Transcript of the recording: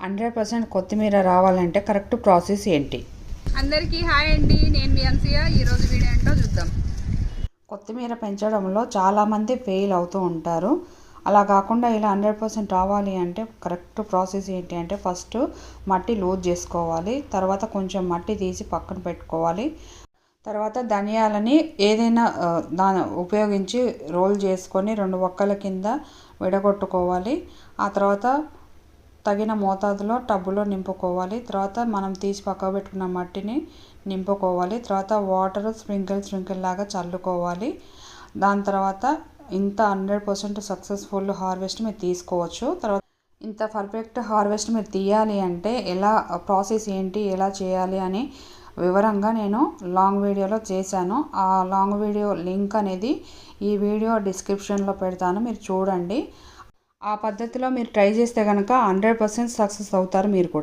100% కొత్తిమీర రావాలంటే correct process ఏంటి? అందరికీ హాయ్ అండి, నేను మీ అన్సియా. ఈరోజు వీడియో ఏంటో చూద్దాం. కొత్తిమీర పెంచడంలో చాలామంది ఫెయిల్ అవుతూ ఉంటారు. అలా కాకుండా ఇలా 100% రావాలి అంటే కరెక్ట్ ప్రాసెస్ ఏంటి అంటే ఫస్ట్ మట్టి లూజ్ చేసుకోవాలి. తర్వాత కొంచెం మట్టి తీసి పక్కన పెట్టుకోవాలి. తర్వాత ధనియాలని ఏదైనా దాని ఉపయోగించి రోల్ చేసుకొని 2 వక్కల కింద విడగొట్టుకోవాలి. ఆ తర్వాత తగిన మోతాదులో టబ్బులో నింపుకోవాలి. తర్వాత మనం తీసి పక్కకు పెట్టుకున్న మట్టిని నింపుకోవాలి. తర్వాత వాటర్ స్ప్రింకిల్ లాగా చల్లుకోవాలి. దాని తర్వాత ఇంత 100% సక్సెస్ఫుల్ హార్వెస్ట్ మీరు తీసుకోవచ్చు. తర్వాత ఇంత పర్ఫెక్ట్ హార్వెస్ట్ మీరు తీయాలి అంటే ఎలా ప్రాసెస్ ఏంటి, ఎలా చేయాలి అని వివరంగా నేను లాంగ్ వీడియోలో చేశాను. ఆ లాంగ్ వీడియో లింక్ అనేది ఈ వీడియో డిస్క్రిప్షన్లో పెడతాను, మీరు చూడండి. ఆ పద్ధతిలో మీరు ట్రై చేస్తే కనుక 100% సక్సెస్ అవుతారు మీరు కూడా.